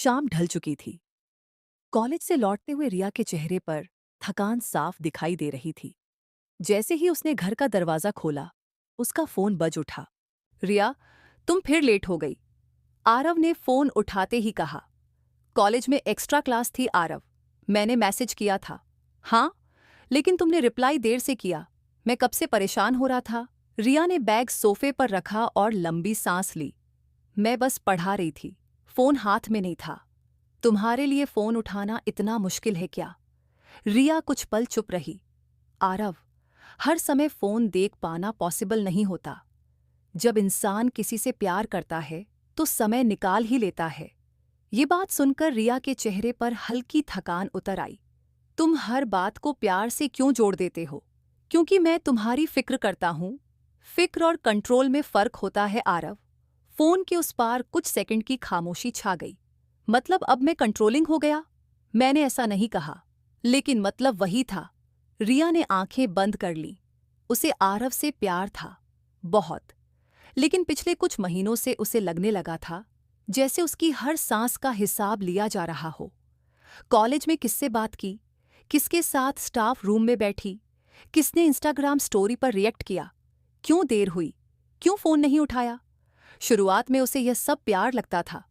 शाम ढल चुकी थी। कॉलेज से लौटते हुए रिया के चेहरे पर थकान साफ दिखाई दे रही थी। जैसे ही उसने घर का दरवाजा खोला, उसका फोन बज उठा। रिया, तुम फिर लेट हो गई, आरव ने फोन उठाते ही कहा। कॉलेज में एक्स्ट्रा क्लास थी आरव, मैंने मैसेज किया था। हाँ, लेकिन तुमने रिप्लाई देर से किया, मैं कब से परेशान हो रहा था। रिया ने बैग सोफे पर रखा और लंबी सांस ली। मैं बस पढ़ा रही थी, फोन हाथ में नहीं था। तुम्हारे लिए फोन उठाना इतना मुश्किल है क्या? रिया कुछ पल चुप रही। आरव, हर समय फोन देख पाना पॉसिबल नहीं होता। जब इंसान किसी से प्यार करता है तो समय निकाल ही लेता है। ये बात सुनकर रिया के चेहरे पर हल्की थकान उतर आई। तुम हर बात को प्यार से क्यों जोड़ देते हो? क्योंकि मैं तुम्हारी फिक्र करता हूं। फिक्र और कंट्रोल में फर्क होता है आरव। फोन के उस पार कुछ सेकंड की खामोशी छा गई। मतलब अब मैं कंट्रोलिंग हो गया? मैंने ऐसा नहीं कहा, लेकिन मतलब वही था। रिया ने आंखें बंद कर ली। उसे आरव से प्यार था, बहुत। लेकिन पिछले कुछ महीनों से उसे लगने लगा था जैसे उसकी हर सांस का हिसाब लिया जा रहा हो। कॉलेज में किससे बात की, किसके साथ स्टाफ रूम में बैठी, किसने इंस्टाग्राम स्टोरी पर रिएक्ट किया, क्यों देर हुई, क्यों फोन नहीं उठाया। शुरुआत में उसे यह सब प्यार लगता था,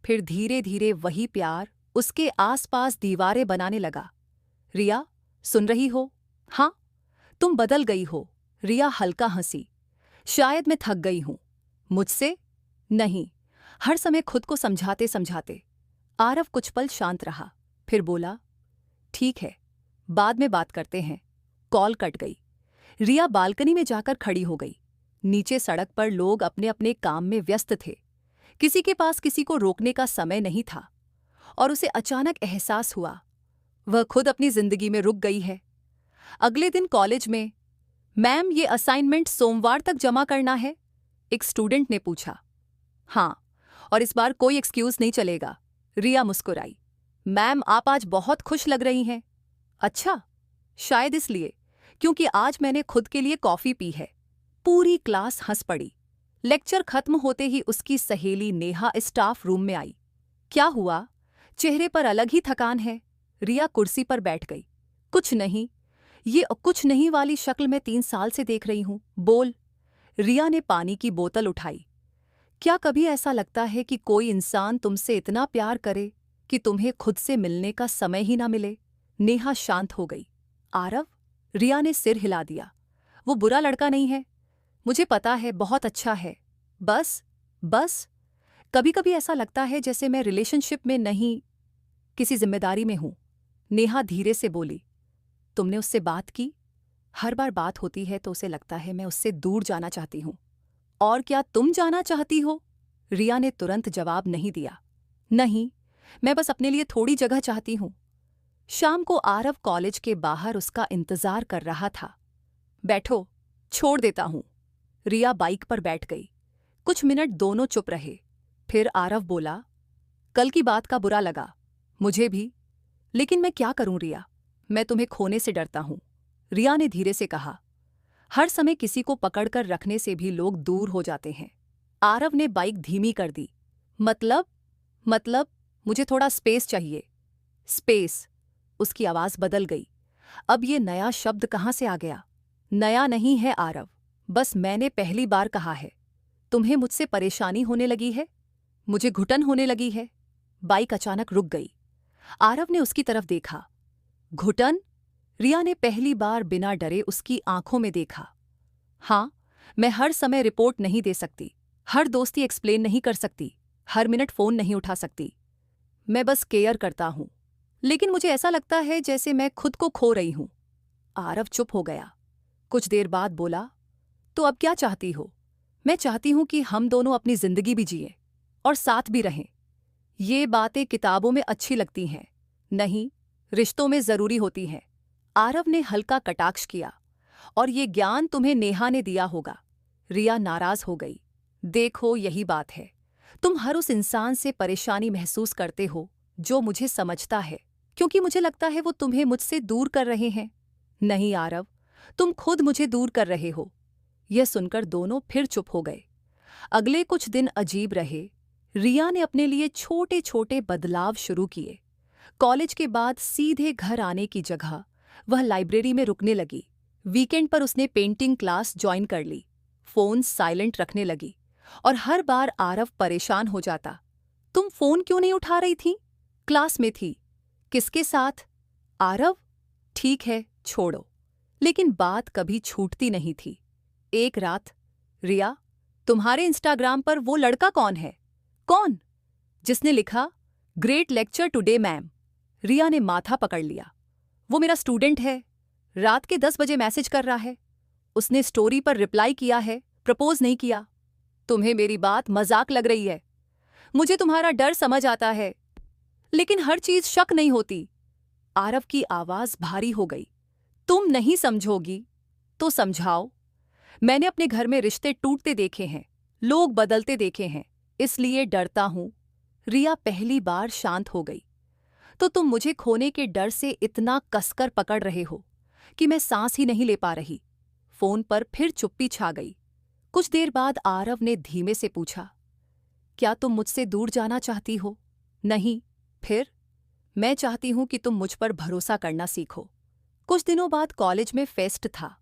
फिर धीरे धीरे वही प्यार उसके आसपास दीवारें बनाने लगा। रिया, सुन रही हो? हाँ। तुम बदल गई हो। रिया हल्का हंसी। शायद मैं थक गई हूं। मुझसे? नहीं, हर समय खुद को समझाते समझाते। आरव कुछ पल शांत रहा, फिर बोला, ठीक है, बाद में बात करते हैं। कॉल कट गई। रिया बालकनी में जाकर खड़ी हो गई। नीचे सड़क पर लोग अपने अपने काम में व्यस्त थे। किसी के पास किसी को रोकने का समय नहीं था। और उसे अचानक एहसास हुआ, वह खुद अपनी जिंदगी में रुक गई है। अगले दिन कॉलेज में, मैम ये असाइनमेंट सोमवार तक जमा करना है? एक स्टूडेंट ने पूछा। हाँ, और इस बार कोई एक्सक्यूज नहीं चलेगा। रिया मुस्कुराई। मैम आप आज बहुत खुश लग रही हैं। अच्छा, शायद इसलिए क्योंकि आज मैंने खुद के लिए कॉफी पी है। पूरी क्लास हंस पड़ी। लेक्चर खत्म होते ही उसकी सहेली नेहा स्टाफ रूम में आई। क्या हुआ? चेहरे पर अलग ही थकान है। रिया कुर्सी पर बैठ गई। कुछ नहीं, ये कुछ नहीं वाली शक्ल मैं 3 साल से देख रही हूं। बोल। रिया ने पानी की बोतल उठाई। क्या कभी ऐसा लगता है कि कोई इंसान तुमसे इतना प्यार करे कि तुम्हें खुद से मिलने का समय ही ना मिले? नेहा शांत हो गई। आरव? रिया ने सिर हिला दिया। वो बुरा लड़का नहीं है, मुझे पता है, बहुत अच्छा है। बस कभी कभी ऐसा लगता है जैसे मैं रिलेशनशिप में नहीं, किसी जिम्मेदारी में हूं। नेहा धीरे से बोली। तुमने उससे बात की? हर बार बात होती है तो उसे लगता है मैं उससे दूर जाना चाहती हूं। और क्या तुम जाना चाहती हो? रिया ने तुरंत जवाब नहीं दिया। नहीं, मैं बस अपने लिए थोड़ी जगह चाहती हूं। शाम को आरव कॉलेज के बाहर उसका इंतजार कर रहा था। बैठो, छोड़ देता हूं। रिया बाइक पर बैठ गई। कुछ मिनट दोनों चुप रहे। फिर आरव बोला, कल की बात का बुरा लगा। मुझे भी। लेकिन मैं क्या करूं रिया, मैं तुम्हें खोने से डरता हूं। रिया ने धीरे से कहा। हर समय किसी को पकड़कर रखने से भी लोग दूर हो जाते हैं। आरव ने बाइक धीमी कर दी। मतलब मुझे थोड़ा स्पेस चाहिए। स्पेस? उसकी आवाज बदल गई। अब ये नया शब्द कहाँ से आ गया? नया नहीं है आरव, बस मैंने पहली बार कहा है। तुम्हें मुझसे परेशानी होने लगी है? मुझे घुटन होने लगी है। बाइक अचानक रुक गई। आरव ने उसकी तरफ देखा। घुटन? रिया ने पहली बार बिना डरे उसकी आंखों में देखा। हाँ, मैं हर समय रिपोर्ट नहीं दे सकती, हर दोस्ती एक्सप्लेन नहीं कर सकती, हर मिनट फोन नहीं उठा सकती। मैं बस केयर करता हूं, लेकिन मुझे ऐसा लगता है जैसे मैं खुद को खो रही हूं। आरव चुप हो गया। कुछ देर बाद बोला, तो अब क्या चाहती हो? मैं चाहती हूं कि हम दोनों अपनी जिंदगी भी जिए और साथ भी रहें। ये बातें किताबों में अच्छी लगती हैं, नहीं, रिश्तों में जरूरी होती हैं। आरव ने हल्का कटाक्ष किया। और ये ज्ञान तुम्हें नेहा ने दिया होगा। रिया नाराज हो गई। देखो, यही बात है, तुम हर उस इंसान से परेशानी महसूस करते हो जो मुझे समझता है, क्योंकि मुझे लगता है वो तुम्हें मुझसे दूर कर रहे हैं। नहीं आरव, तुम खुद मुझे दूर कर रहे हो। यह सुनकर दोनों फिर चुप हो गए। अगले कुछ दिन अजीब रहे। रिया ने अपने लिए छोटे छोटे बदलाव शुरू किए। कॉलेज के बाद सीधे घर आने की जगह वह लाइब्रेरी में रुकने लगी। वीकेंड पर उसने पेंटिंग क्लास ज्वाइन कर ली। फोन साइलेंट रखने लगी और हर बार आरव परेशान हो जाता। तुम फोन क्यों नहीं उठा रही थी? क्लास में थी। किसके साथ? आरव? ठीक है, छोड़ो। लेकिन बात कभी छूटती नहीं थी। एक रात, रिया, तुम्हारे इंस्टाग्राम पर वो लड़का कौन है? कौन? जिसने लिखा ग्रेट लेक्चर टुडे मैम। रिया ने माथा पकड़ लिया। वो मेरा स्टूडेंट है। रात के 10 बजे मैसेज कर रहा है। उसने स्टोरी पर रिप्लाई किया है, प्रपोज नहीं किया। तुम्हें मेरी बात मजाक लग रही है। मुझे तुम्हारा डर समझ आता है, लेकिन हर चीज शक नहीं होती। आरव की आवाज भारी हो गई। तुम नहीं समझोगी तो समझाओ। मैंने अपने घर में रिश्ते टूटते देखे हैं, लोग बदलते देखे हैं, इसलिए डरता हूं। रिया पहली बार शांत हो गई। तो तुम मुझे खोने के डर से इतना कसकर पकड़ रहे हो कि मैं सांस ही नहीं ले पा रही। फोन पर फिर चुप्पी छा गई। कुछ देर बाद आरव ने धीमे से पूछा, क्या तुम मुझसे दूर जाना चाहती हो? नहीं। फिर? मैं चाहती हूं कि तुम मुझ पर भरोसा करना सीखो। कुछ दिनों बाद कॉलेज में फेस्ट था।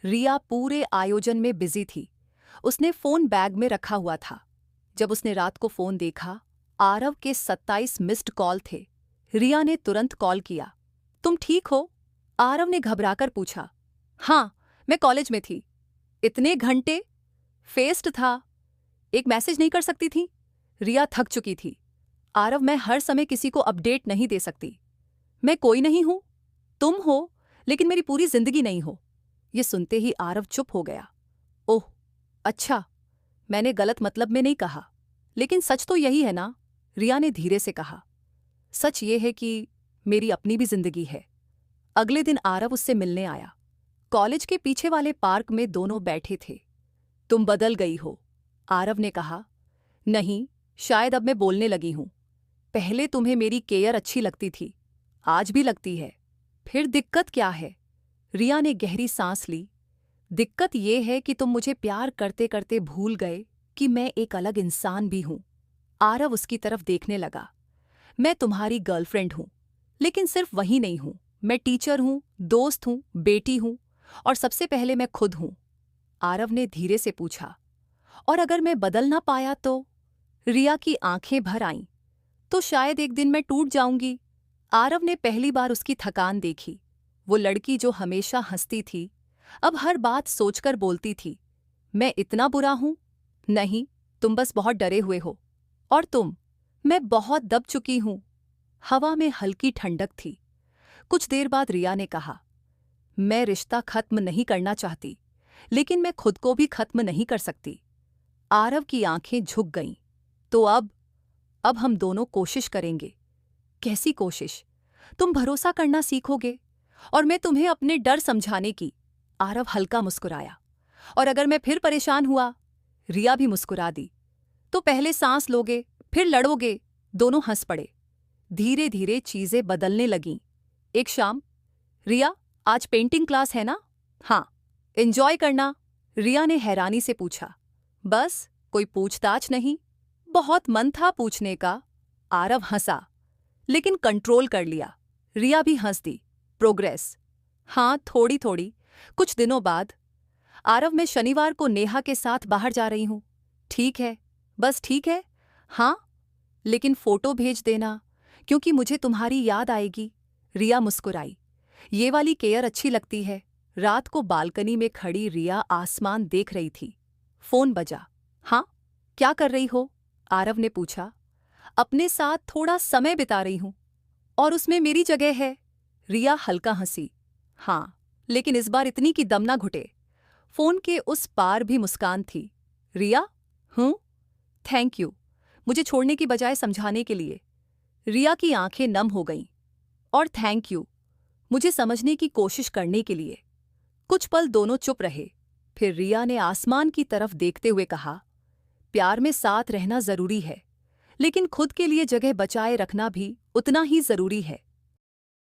रिया पूरे आयोजन में बिजी थी। उसने फोन बैग में रखा हुआ था। जब उसने रात को फोन देखा, आरव के 27 मिस्ड कॉल थे। रिया ने तुरंत कॉल किया। तुम ठीक हो? आरव ने घबराकर पूछा। हाँ, मैं कॉलेज में थी। इतने घंटे? फेस्ट था। एक मैसेज नहीं कर सकती थी? रिया थक चुकी थी। आरव, मैं हर समय किसी को अपडेट नहीं दे सकती। मैं कोई नहीं हूं। तुम हो, लेकिन मेरी पूरी जिंदगी नहीं हो। ये सुनते ही आरव चुप हो गया। ओह, अच्छा, मैंने गलत मतलब में नहीं कहा। लेकिन सच तो यही है ना? रिया ने धीरे से कहा। सच ये है कि मेरी अपनी भी जिंदगी है। अगले दिन आरव उससे मिलने आया। कॉलेज के पीछे वाले पार्क में दोनों बैठे थे। तुम बदल गई हो, आरव ने कहा। नहीं, शायद अब मैं बोलने लगी हूं। पहले तुम्हें मेरी केयर अच्छी लगती थी, आज भी लगती है। फिर दिक्कत क्या है? रिया ने गहरी सांस ली। दिक्कत ये है कि तुम मुझे प्यार करते करते भूल गए कि मैं एक अलग इंसान भी हूं। आरव उसकी तरफ देखने लगा। मैं तुम्हारी गर्लफ्रेंड हूं, लेकिन सिर्फ वही नहीं हूं। मैं टीचर हूं, दोस्त हूं, बेटी हूं, और सबसे पहले मैं खुद हूं। आरव ने धीरे से पूछा, और अगर मैं बदल ना पाया तो? रिया की आंखें भर आईं। तो शायद एक दिन मैं टूट जाऊंगी। आरव ने पहली बार उसकी थकान देखी। वो लड़की जो हमेशा हंसती थी, अब हर बात सोचकर बोलती थी। मैं इतना बुरा हूं? नहीं, तुम बस बहुत डरे हुए हो। और तुम? मैं बहुत दब चुकी हूं। हवा में हल्की ठंडक थी। कुछ देर बाद रिया ने कहा, मैं रिश्ता खत्म नहीं करना चाहती, लेकिन मैं खुद को भी खत्म नहीं कर सकती। आरव की आंखें झुक गईं। तो अब हम दोनों कोशिश करेंगे। कैसी कोशिश? तुम भरोसा करना सीखोगे और मैं तुम्हें अपने डर समझाने की। आरव हल्का मुस्कुराया। और अगर मैं फिर परेशान हुआ? रिया भी मुस्कुरा दी। तो पहले सांस लोगे, फिर लड़ोगे। दोनों हंस पड़े। धीरे धीरे चीजें बदलने लगीं। एक शाम, रिया, आज पेंटिंग क्लास है ना? हाँ। एंजॉय करना? रिया ने हैरानी से पूछा। बस, कोई पूछताछ नहीं। बहुत मन था पूछने का। आरव हंसा, लेकिन कंट्रोल कर लिया। रिया भी हंस दी। प्रोग्रेस? हाँ, थोड़ी थोड़ी। कुछ दिनों बाद, आरव, मैं शनिवार को नेहा के साथ बाहर जा रही हूं। ठीक है, बस ठीक है। हाँ, लेकिन फोटो भेज देना, क्योंकि मुझे तुम्हारी याद आएगी। रिया मुस्कुराई। ये वाली केयर अच्छी लगती है। रात को बालकनी में खड़ी रिया आसमान देख रही थी। फोन बजा। हाँ, क्या कर रही हो? आरव ने पूछा। अपने साथ थोड़ा समय बिता रही हूं। और उसमें मेरी जगह है? रिया हल्का हंसी। हाँ, लेकिन इस बार इतनी कि दम ना घुटे। फोन के उस पार भी मुस्कान थी। रिया? हूं? थैंक यू, मुझे छोड़ने की बजाय समझाने के लिए। रिया की आंखें नम हो गईं। और थैंक यू, मुझे समझने की कोशिश करने के लिए। कुछ पल दोनों चुप रहे। फिर रिया ने आसमान की तरफ देखते हुए कहा, प्यार में साथ रहना जरूरी है, लेकिन खुद के लिए जगह बचाए रखना भी उतना ही जरूरी है।